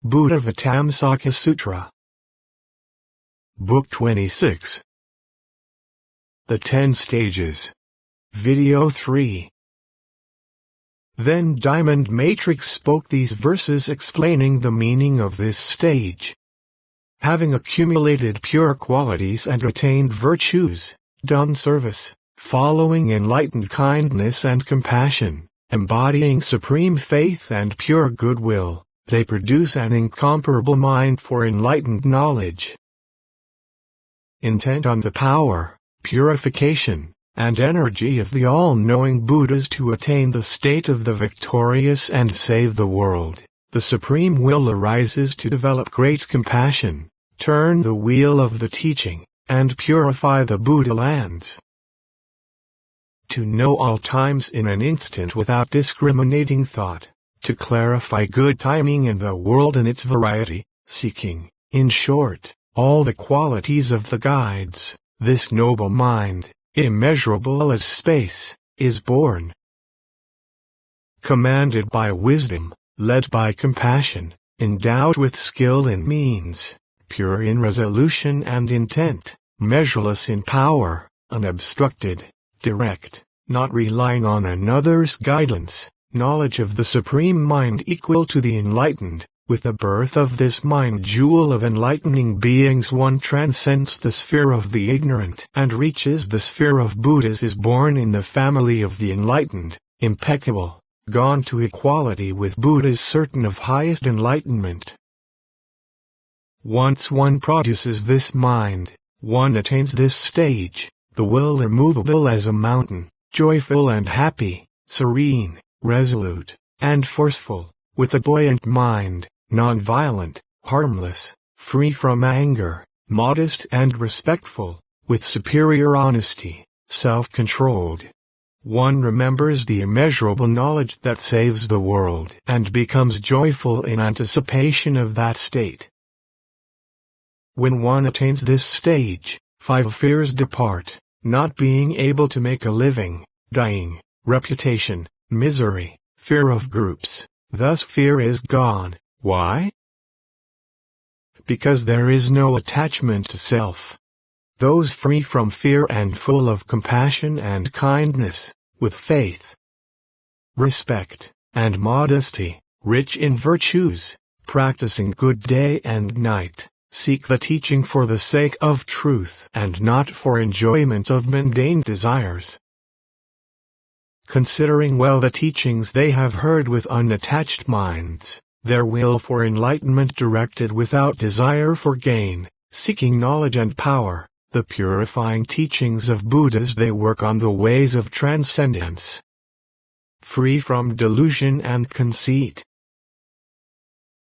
Buddhāvataṃsaka Sutra. Book 26. The 10 Stages. Video 3. Then Diamond Matrix spoke these verses explaining the meaning of this stage. Having accumulated pure qualities and attained virtues, done service, following enlightened kindness and compassion, embodying supreme faith and pure goodwill, they produce an incomparable mind for enlightened knowledge. Intent on the power, purification, and energy of the all-knowing Buddhas to attain the state of the victorious and save the world, the supreme will arises to develop great compassion, turn the wheel of the teaching, and purify the Buddha lands. To know all times in an instant without discriminating thought, to clarify good timing in the world in its variety, seeking, in short, all the qualities of the guides, this noble mind, immeasurable as space, is born. Commanded by wisdom, led by compassion, endowed with skill in means, pure in resolution and intent, measureless in power, unobstructed, direct, not relying on another's guidance, knowledge of the Supreme Mind equal to the enlightened. With the birth of this mind jewel of enlightening beings, one transcends the sphere of the ignorant and reaches the sphere of Buddhas, is born in the family of the enlightened, impeccable, gone to equality with Buddhas, certain of highest enlightenment. Once one produces this mind, one attains this stage, the will immovable as a mountain, joyful and happy, serene, resolute, and forceful, with a buoyant mind, non-violent, harmless, free from anger, modest and respectful, with superior honesty, self-controlled. One remembers the immeasurable knowledge that saves the world and becomes joyful in anticipation of that state. When one attains this stage, 5 fears depart, not being able to make a living, dying, reputation, misery, fear of groups. Thus fear is gone. Why? Because there is no attachment to self. Those free from fear and full of compassion and kindness, with faith, respect, and modesty, rich in virtues, practicing good day and night, seek the teaching for the sake of truth and not for enjoyment of mundane desires. Considering well the teachings they have heard with unattached minds, their will for enlightenment directed without desire for gain, seeking knowledge and power, the purifying teachings of Buddhas, they work on the ways of transcendence, free from delusion and conceit.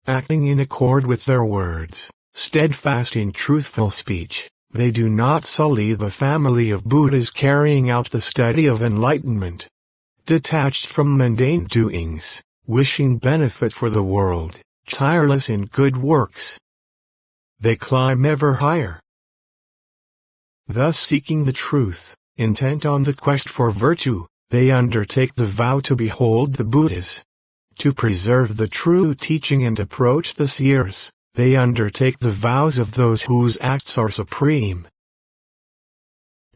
Acting in accord with their words, steadfast in truthful speech, they do not sully the family of Buddhas carrying out the study of enlightenment. Detached from mundane doings, wishing benefit for the world, tireless in good works, they climb ever higher. Thus seeking the truth, intent on the quest for virtue, they undertake the vow to behold the Buddhas. To preserve the true teaching and approach the seers, they undertake the vows of those whose acts are supreme.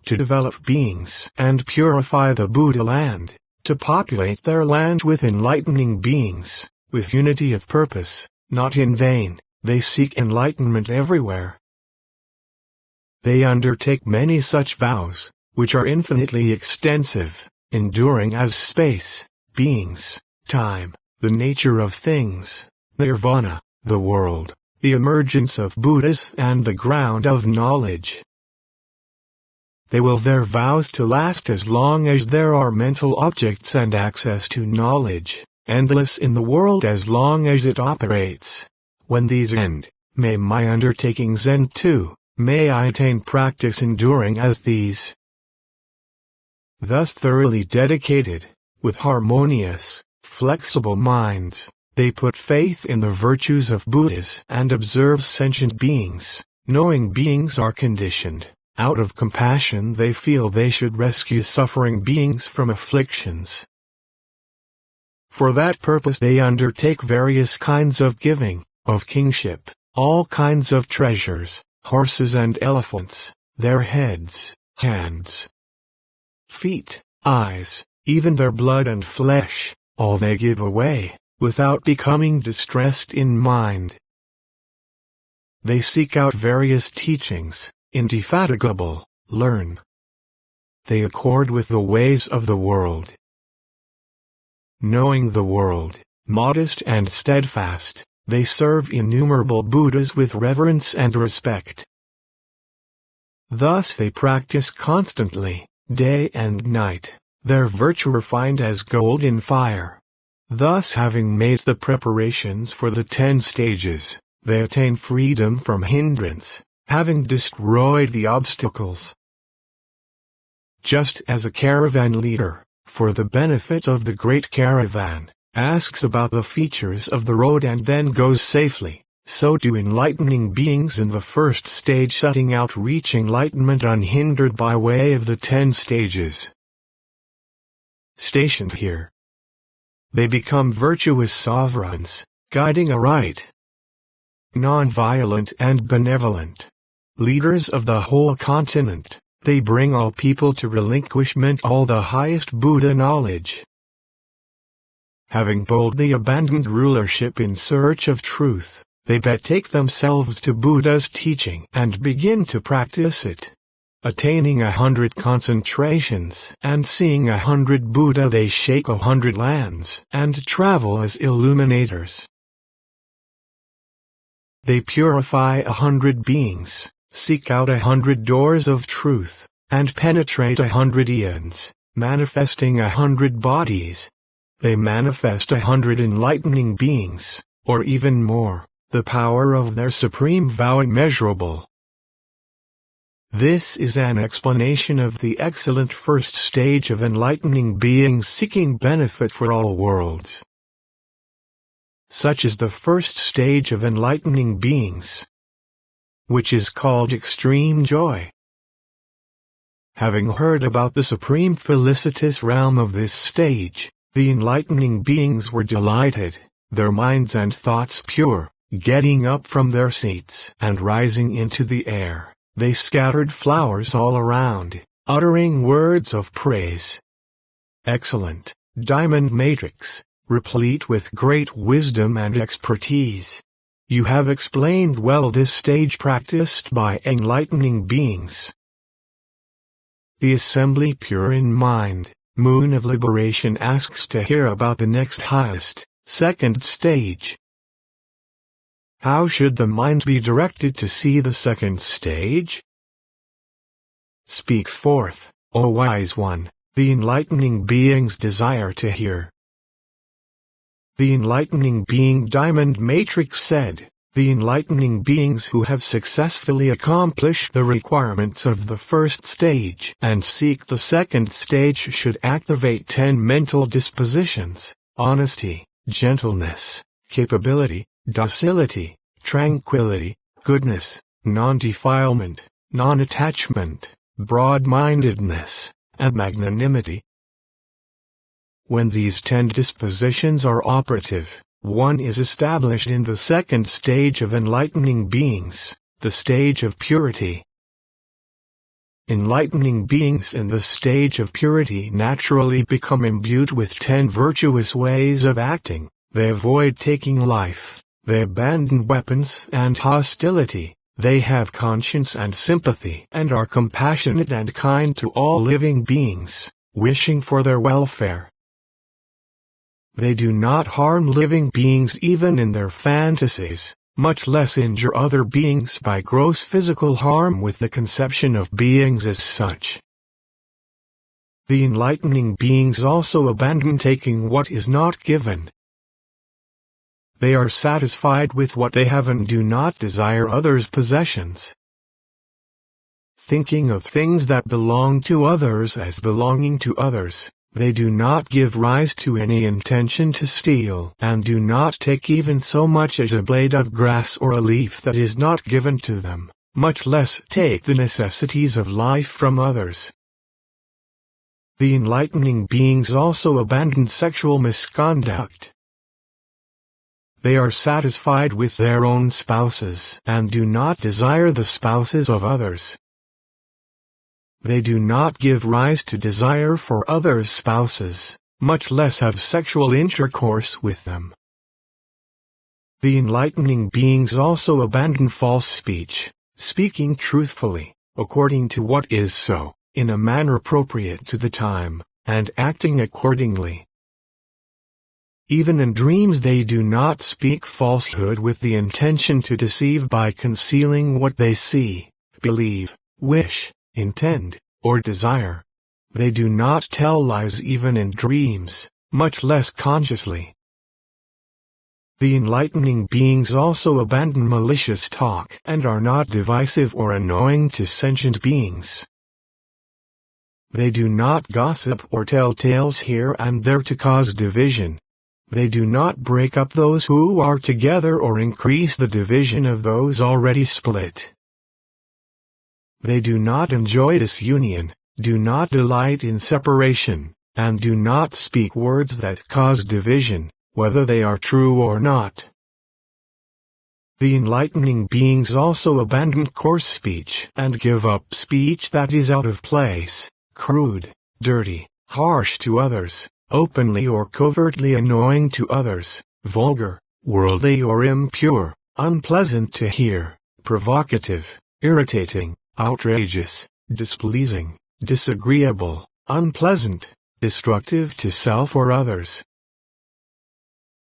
To develop beings and purify the Buddha land, to populate their land with enlightening beings, with unity of purpose, not in vain, they seek enlightenment everywhere. They undertake many such vows, which are infinitely extensive, enduring as space, beings, time, the nature of things, nirvana, the world, the emergence of Buddhas and the ground of knowledge. They will their vows to last as long as there are mental objects and access to knowledge, endless in the world as long as it operates. When these end, may my undertakings end too, may I attain practice enduring as these. Thus thoroughly dedicated, with harmonious, flexible minds, they put faith in the virtues of Buddhas and observe sentient beings, knowing beings are conditioned. Out of compassion they feel they should rescue suffering beings from afflictions. For that purpose they undertake various kinds of giving, of kingship, all kinds of treasures, horses and elephants, their heads, hands, feet, eyes, even their blood and flesh, all they give away, without becoming distressed in mind. They seek out various teachings, indefatigable, learn. They accord with the ways of the world. Knowing the world, modest and steadfast, they serve innumerable Buddhas with reverence and respect. Thus they practice constantly, day and night, their virtue refined as gold in fire. Thus, having made the preparations for the 10 stages, they attain freedom from hindrance, having destroyed the obstacles. Just as a caravan leader, for the benefit of the great caravan, asks about the features of the road and then goes safely, so do enlightening beings in the first stage setting out reach enlightenment unhindered by way of the 10 stages. Stationed here, they become virtuous sovereigns, guiding aright, non-violent and benevolent, leaders of the whole continent. They bring all people to relinquishment all the highest Buddha knowledge. Having boldly abandoned rulership in search of truth, they betake themselves to Buddha's teaching and begin to practice it. Attaining 100 concentrations and seeing 100 Buddha, they shake 100 lands and travel as illuminators. They purify 100 beings, seek out 100 doors of truth, and penetrate 100 eons, manifesting 100 bodies. They manifest 100 enlightening beings, or even more, the power of their supreme vow immeasurable. This is an explanation of the excellent first stage of enlightening beings seeking benefit for all worlds. Such is the first stage of enlightening beings, which is called extreme joy. Having heard about the supreme felicitous realm of this stage, the enlightening beings were delighted, their minds and thoughts pure, getting up from their seats and rising into the air. They scattered flowers all around, uttering words of praise. Excellent, diamond matrix, replete with great wisdom and expertise. You have explained well this stage practiced by enlightening beings. The assembly pure in mind, Moon of Liberation asks to hear about the next highest, second stage. How should the mind be directed to see the second stage? Speak forth, O wise one, the enlightening beings desire to hear. The enlightening being Diamond Matrix said, the enlightening beings who have successfully accomplished the requirements of the first stage and seek the second stage should activate 10 mental dispositions: honesty, gentleness, capability, docility, tranquility, goodness, non-defilement, non-attachment, broad-mindedness, and magnanimity. When these 10 dispositions are operative, one is established in the second stage of enlightening beings, the stage of purity. Enlightening beings in the stage of purity naturally become imbued with 10 virtuous ways of acting. They avoid taking life, they abandon weapons and hostility, they have conscience and sympathy and are compassionate and kind to all living beings, wishing for their welfare. They do not harm living beings even in their fantasies, much less injure other beings by gross physical harm with the conception of beings as such. The enlightening beings also abandon taking what is not given. They are satisfied with what they have and do not desire others' possessions. Thinking of things that belong to others as belonging to others, they do not give rise to any intention to steal and do not take even so much as a blade of grass or a leaf that is not given to them, much less take the necessities of life from others. The enlightening beings also abandon sexual misconduct. They are satisfied with their own spouses and do not desire the spouses of others. They do not give rise to desire for others' spouses, much less have sexual intercourse with them. The enlightening beings also abandon false speech, speaking truthfully, according to what is so, in a manner appropriate to the time, and acting accordingly. Even in dreams they do not speak falsehood with the intention to deceive by concealing what they see, believe, wish, intend, or desire. They do not tell lies even in dreams, much less consciously. The enlightening beings also abandon malicious talk and are not divisive or annoying to sentient beings. They do not gossip or tell tales here and there to cause division. They do not break up those who are together or increase the division of those already split. They do not enjoy disunion, do not delight in separation, and do not speak words that cause division, whether they are true or not. The enlightening beings also abandon coarse speech and give up speech that is out of place, crude, dirty, harsh to others, openly or covertly annoying to others, vulgar, worldly or impure, unpleasant to hear, provocative, irritating, outrageous, displeasing, disagreeable, unpleasant, destructive to self or others.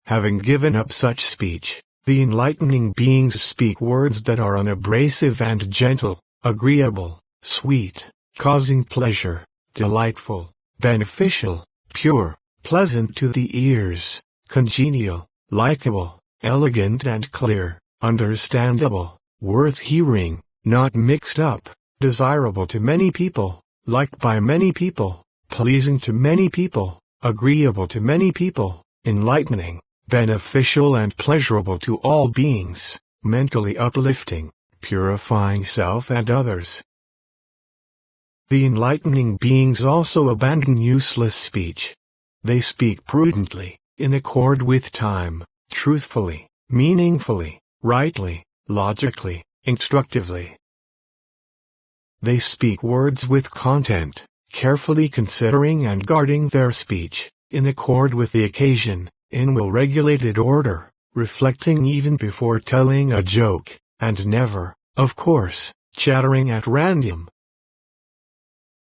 Having given up such speech, the enlightening beings speak words that are unabrasive and gentle, agreeable, sweet, causing pleasure, delightful, beneficial, pure, pleasant to the ears, congenial, likable, elegant and clear, understandable, worth hearing, not mixed up, desirable to many people, liked by many people, pleasing to many people, agreeable to many people, enlightening, beneficial and pleasurable to all beings, mentally uplifting, purifying self and others. The enlightening beings also abandon useless speech. They speak prudently, in accord with time, truthfully, meaningfully, rightly, logically, instructively. They speak words with content, carefully considering and guarding their speech, in accord with the occasion, in well-regulated order, reflecting even before telling a joke, and never, of course, chattering at random.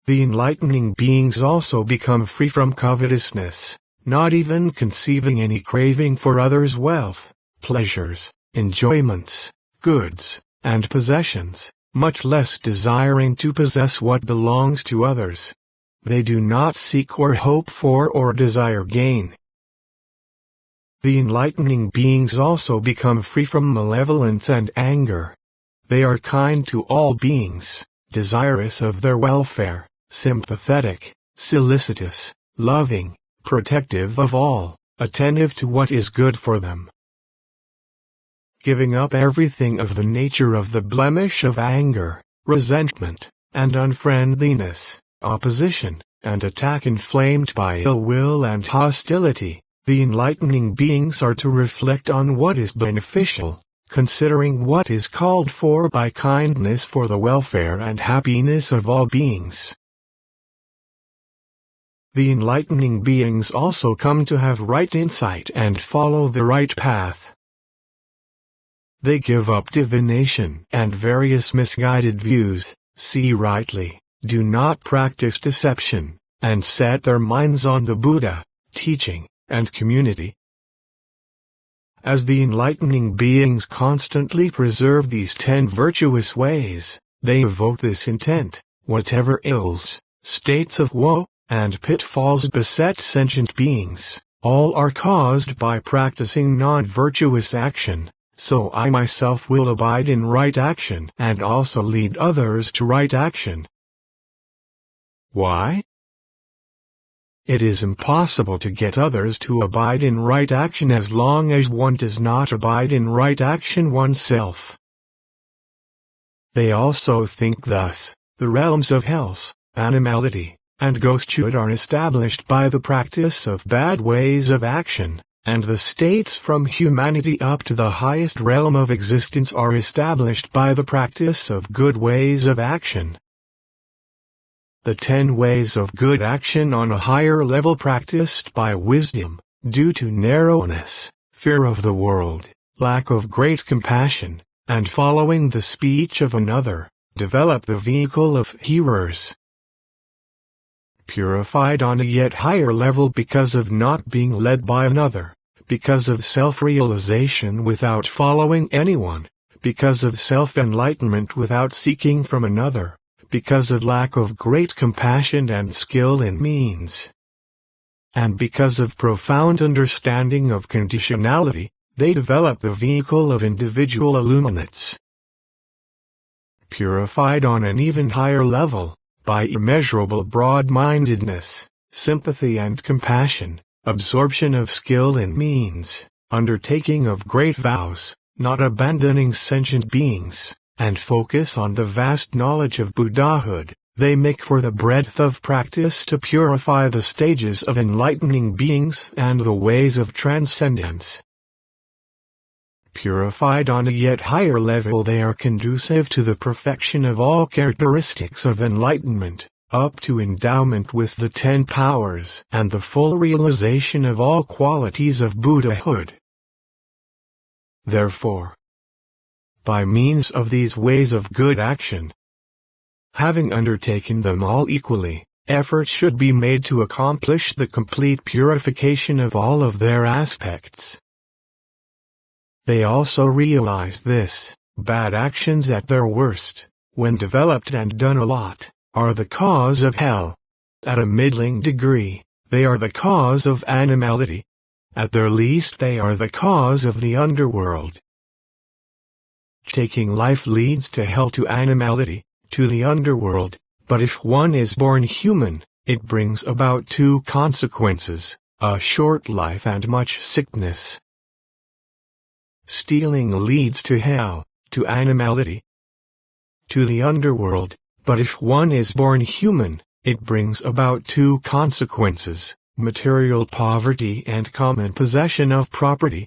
The enlightening beings also become free from covetousness, not even conceiving any craving for others' wealth, pleasures, enjoyments, goods, and possessions, much less desiring to possess what belongs to others. They do not seek or hope for or desire gain. The enlightening beings also become free from malevolence and anger. They are kind to all beings, desirous of their welfare, sympathetic, solicitous, loving, protective of all, attentive to what is good for them. Giving up everything of the nature of the blemish of anger, resentment, and unfriendliness, opposition, and attack inflamed by ill will and hostility, the enlightening beings are to reflect on what is beneficial, considering what is called for by kindness for the welfare and happiness of all beings. The enlightening beings also come to have right insight and follow the right path. They give up divination and various misguided views, see rightly, do not practice deception, and set their minds on the Buddha, teaching, and community. As the enlightening beings constantly preserve these 10 virtuous ways, they evoke this intent: whatever ills, states of woe, and pitfalls beset sentient beings, all are caused by practicing non-virtuous action, so I myself will abide in right action and also lead others to right action. Why? It is impossible to get others to abide in right action as long as one does not abide in right action oneself. They also think thus: the realms of health, animality, and ghosthood are established by the practice of bad ways of action, and the states from humanity up to the highest realm of existence are established by the practice of good ways of action. The 10 ways of good action on a higher level practiced by wisdom, due to narrowness, fear of the world, lack of great compassion, and following the speech of another, develop the vehicle of hearers. Purified on a yet higher level because of not being led by another, because of self-realization without following anyone, because of self-enlightenment without seeking from another, because of lack of great compassion and skill in means, and because of profound understanding of conditionality, they develop the vehicle of individual illuminates. Purified on an even higher level, by immeasurable broad-mindedness, sympathy and compassion, absorption of skill in means, undertaking of great vows, not abandoning sentient beings, and focus on the vast knowledge of Buddhahood, they make for the breadth of practice to purify the stages of enlightening beings and the ways of transcendence. Purified on a yet higher level, they are conducive to the perfection of all characteristics of enlightenment, up to endowment with the 10 powers and the full realization of all qualities of Buddhahood. Therefore, by means of these ways of good action, having undertaken them all equally, effort should be made to accomplish the complete purification of all of their aspects. They also realize this: bad actions at their worst, when developed and done a lot, are the cause of hell. At a middling degree, they are the cause of animality. At their least, they are the cause of the underworld. Taking life leads to hell, to animality, to the underworld, but if one is born human, it brings about 2 consequences: a short life and much sickness. Stealing leads to hell, to animality, to the underworld, but if one is born human, it brings about 2 consequences: material poverty and common possession of property.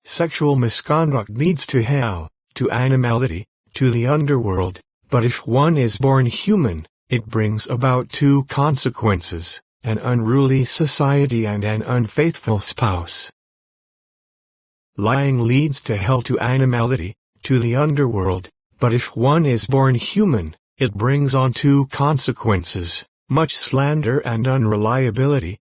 Sexual misconduct leads to hell, to animality, to the underworld, but if one is born human, it brings about 2 consequences: an unruly society and an unfaithful spouse. Lying leads to hell, to animality, to the underworld, but if one is born human, it brings on 2 consequences: much slander and unreliability.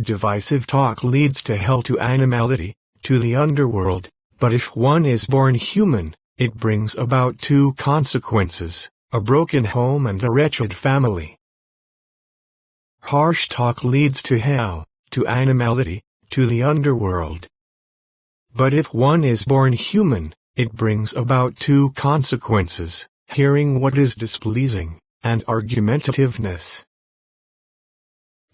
Divisive talk leads to hell, to animality, to the underworld, but if one is born human, it brings about 2 consequences: a broken home and a wretched family. Harsh talk leads to hell, to animality, to the underworld, but if one is born human, it brings about 2 consequences: hearing what is displeasing, and argumentativeness.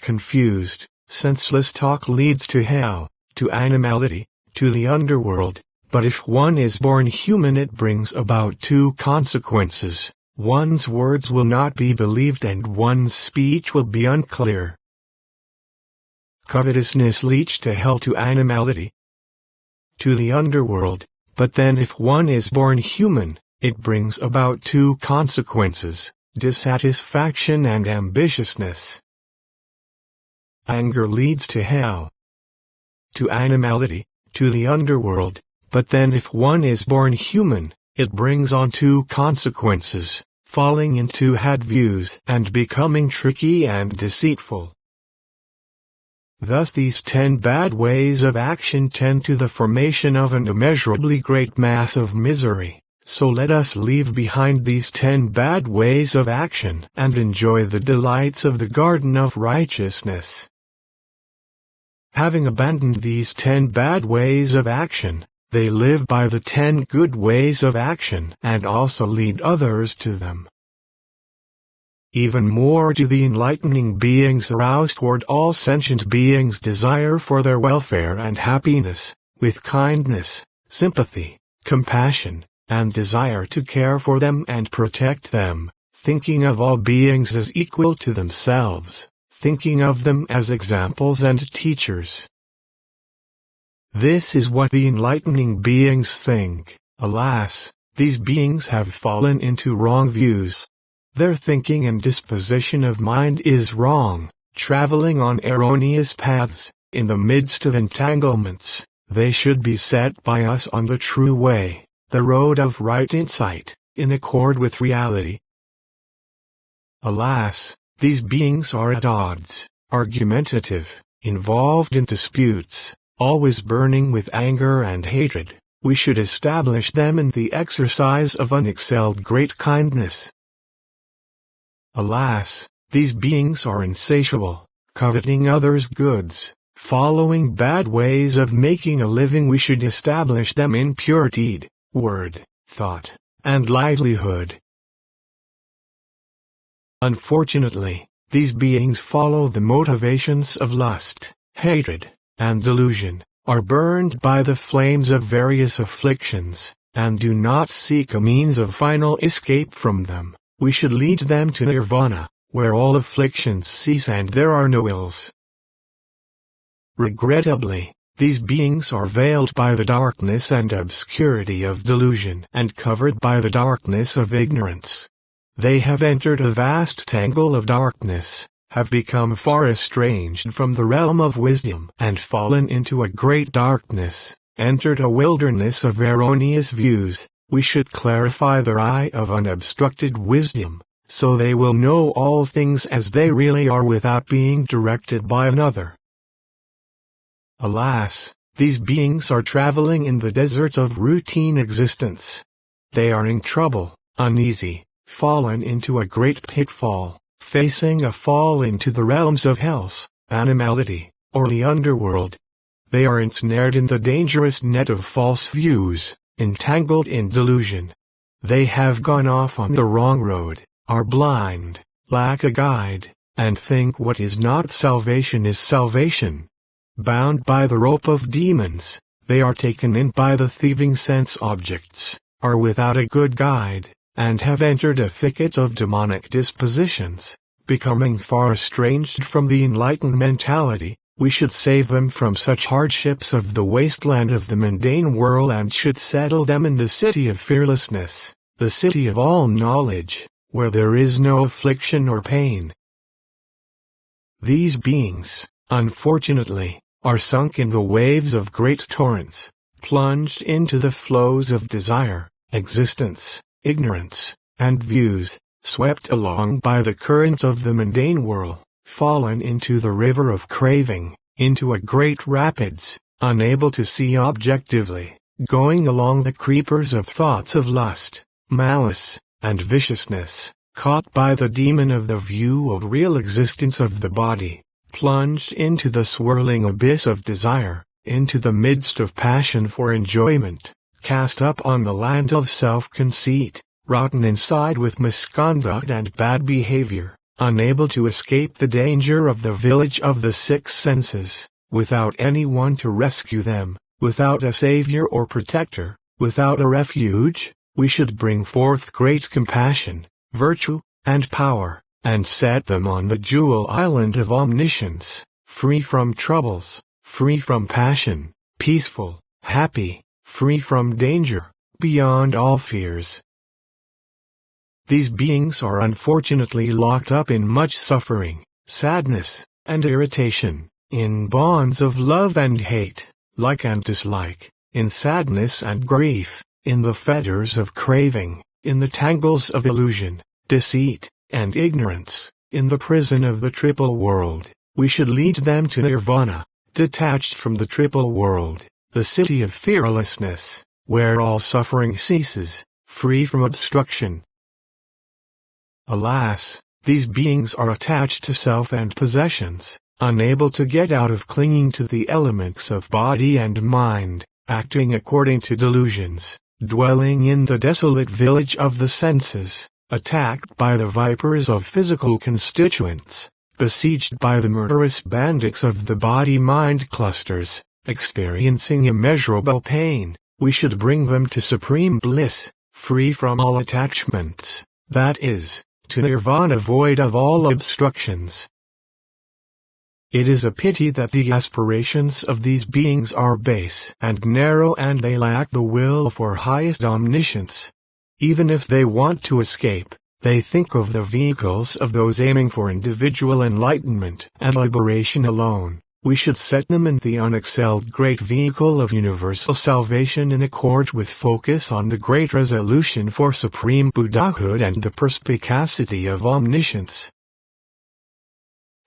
Confused, senseless talk leads to hell, to animality, to the underworld, but if one is born human, it brings about 2 consequences: one's words will not be believed and one's speech will be unclear. Covetousness leads to hell, to animality, to the underworld, but then if one is born human, it brings about 2 consequences: dissatisfaction and ambitiousness. Anger leads to hell, to animality, to the underworld, but then if one is born human, it brings on 2 consequences: falling into had views and becoming tricky and deceitful. Thus these 10 bad ways of action tend to the formation of an immeasurably great mass of misery. So let us leave behind these 10 bad ways of action and enjoy the delights of the garden of righteousness. Having abandoned these 10 bad ways of action, they live by the 10 good ways of action and also lead others to them. Even more do the enlightening beings arouse toward all sentient beings desire for their welfare and happiness, with kindness, sympathy, compassion, and desire to care for them and protect them, thinking of all beings as equal to themselves, thinking of them as examples and teachers. This is what the enlightening beings think. Alas, these beings have fallen into wrong views. Their thinking and disposition of mind is wrong, traveling on erroneous paths. In the midst of entanglements, they should be set by us on the true way, the road of right insight, in accord with reality. Alas, these beings are at odds, argumentative, involved in disputes, always burning with anger and hatred. We should establish them in the exercise of unexcelled great kindness. Alas, these beings are insatiable, coveting others' goods, following bad ways of making a living. We should establish them in pure deed, word, thought, and livelihood. Unfortunately, these beings follow the motivations of lust, hatred, and delusion, are burned by the flames of various afflictions, and do not seek a means of final escape from them. We should lead them to nirvana, where all afflictions cease and there are no ills. Regrettably, these beings are veiled by the darkness and obscurity of delusion and covered by the darkness of ignorance. They have entered a vast tangle of darkness, have become far estranged from the realm of wisdom and fallen into a great darkness, entered a wilderness of erroneous views. We should clarify their eye of unobstructed wisdom, so they will know all things as they really are without being directed by another. Alas, these beings are traveling in the desert of routine existence. They are in trouble, uneasy, fallen into a great pitfall, facing a fall into the realms of hells, animality, or the underworld. They are ensnared in the dangerous net of false views, entangled in delusion. They have gone off on the wrong road, are blind, lack a guide, and think what is not salvation is salvation. Bound by the rope of demons, they are taken in by the thieving sense objects, are without a good guide, and have entered a thicket of demonic dispositions, becoming far estranged from the enlightened mentality. We should save them from such hardships of the wasteland of the mundane world and should settle them in the city of fearlessness, the city of all knowledge, where there is no affliction or pain. These beings, unfortunately, are sunk in the waves of great torrents, plunged into the flows of desire, existence, ignorance, and views, swept along by the current of the mundane world, fallen into the river of craving, into a great rapids, unable to see objectively, going along the creepers of thoughts of lust, malice, and viciousness, caught by the demon of the view of real existence of the body, plunged into the swirling abyss of desire, into the midst of passion for enjoyment, cast up on the land of self-conceit, rotten inside with misconduct and bad behavior, unable to escape the danger of the village of the six senses, without anyone to rescue them, without a savior or protector, without a refuge. We should bring forth great compassion, virtue, and power, and set them on the jewel island of omniscience, free from troubles, free from passion, peaceful, happy, free from danger, beyond all fears. These beings are unfortunately locked up in much suffering, sadness, and irritation, in bonds of love and hate, like and dislike, in sadness and grief, in the fetters of craving, in the tangles of illusion, deceit, and ignorance, in the prison of the triple world. We should lead them to nirvana, detached from the triple world, the city of fearlessness, where all suffering ceases, free from obstruction. Alas, these beings are attached to self and possessions, unable to get out of clinging to the elements of body and mind, acting according to delusions, dwelling in the desolate village of the senses, attacked by the vipers of physical constituents, besieged by the murderous bandits of the body-mind clusters, experiencing immeasurable pain. We should bring them to supreme bliss, free from all attachments, that is, to nirvana void of all obstructions. It is a pity that the aspirations of these beings are base and narrow, and they lack the will for highest omniscience. Even if they want to escape, they think of the vehicles of those aiming for individual enlightenment and liberation alone. We should set them in the unexcelled great vehicle of universal salvation in accord with focus on the great resolution for supreme Buddhahood and the perspicacity of omniscience.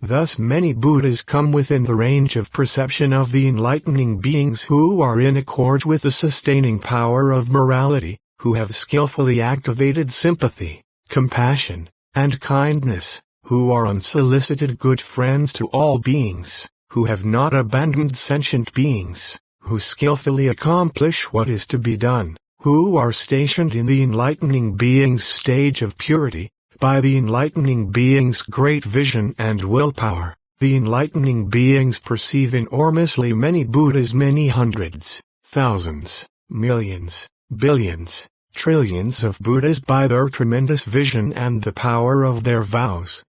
Thus many Buddhas come within the range of perception of the enlightening beings who are in accord with the sustaining power of morality, who have skillfully activated sympathy, compassion, and kindness, who are unsolicited good friends to all beings, who have not abandoned sentient beings, who skillfully accomplish what is to be done, who are stationed in the enlightening being's stage of purity. By the enlightening being's great vision and willpower, the enlightening beings perceive enormously many Buddhas, many hundreds, thousands, millions, billions, trillions of Buddhas by their tremendous vision and the power of their vows.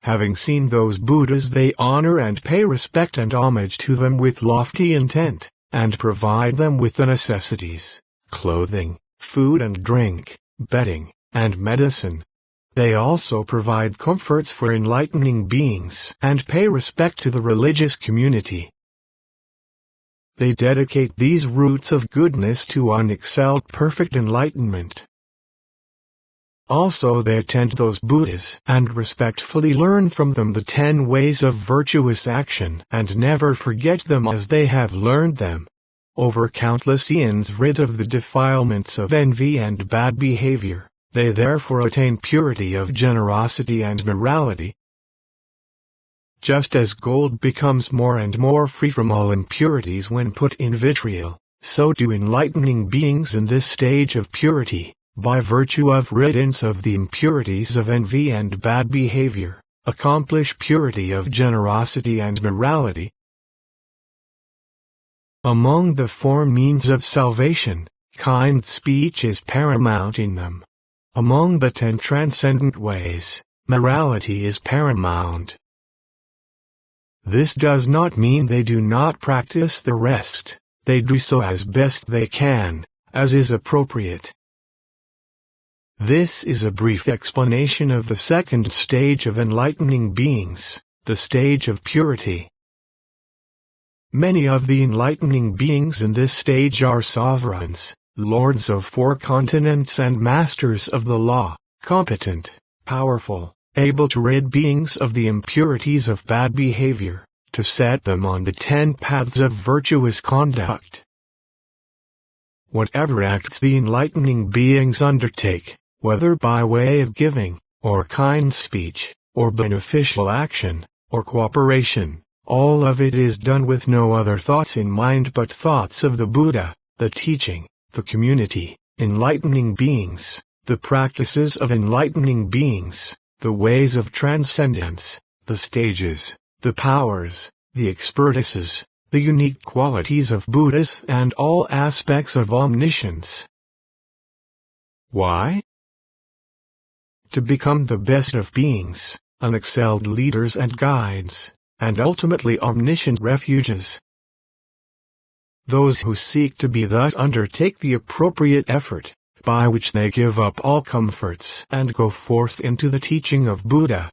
Having seen those Buddhas, they honor and pay respect and homage to them with lofty intent, and provide them with the necessities, clothing, food and drink, bedding, and medicine. They also provide comforts for enlightening beings and pay respect to the religious community. They dedicate these roots of goodness to unexcelled perfect enlightenment. Also they attend those Buddhas and respectfully learn from them the 10 ways of virtuous action and never forget them as they have learned them. Over countless eons rid of the defilements of envy and bad behavior, they therefore attain purity of generosity and morality. Just as gold becomes more and more free from all impurities when put in vitriol, so do enlightening beings in this stage of purity, by virtue of riddance of the impurities of envy and bad behavior, accomplish purity of generosity and morality. Among the 4 means of salvation, kind speech is paramount in them. Among the 10 transcendent ways, morality is paramount. This does not mean they do not practice the rest. They do so as best they can, as is appropriate. This is a brief explanation of the 2nd stage of enlightening beings, the stage of purity. Many of the enlightening beings in this stage are sovereigns, lords of 4 continents and masters of the law, competent, powerful, able to rid beings of the impurities of bad behavior, to set them on the 10 paths of virtuous conduct. Whatever acts the enlightening beings undertake, whether by way of giving, or kind speech, or beneficial action, or cooperation, all of it is done with no other thoughts in mind but thoughts of the Buddha, the teaching, the community, enlightening beings, the practices of enlightening beings, the ways of transcendence, the stages, the powers, the expertises, the unique qualities of Buddhas and all aspects of omniscience. Why? To become the best of beings, unexcelled leaders and guides, and ultimately omniscient refuges. Those who seek to be thus undertake the appropriate effort, by which they give up all comforts and go forth into the teaching of Buddha.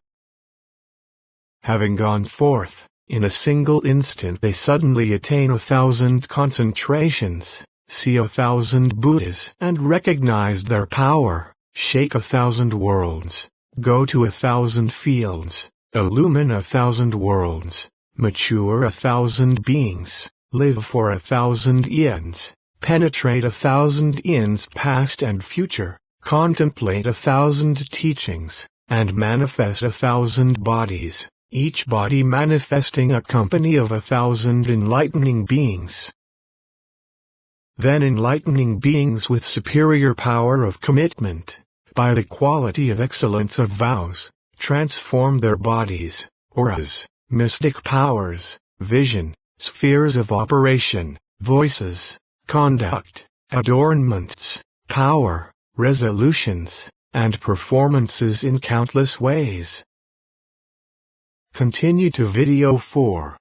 Having gone forth, in a single instant they suddenly attain 1,000 concentrations, see 1,000 Buddhas and recognize their power, shake 1,000 worlds, go to 1,000 fields, illumine 1,000 worlds, mature 1,000 beings, live for 1,000 eons, penetrate 1,000 eons past and future, contemplate 1,000 teachings, and manifest 1,000 bodies, each body manifesting a company of 1,000 enlightening beings. Then enlightening beings with superior power of commitment, by the quality of excellence of vows, transform their bodies, auras, mystic powers, vision, spheres of operation, voices, conduct, adornments, power, resolutions, and performances in countless ways. Continue to video 4.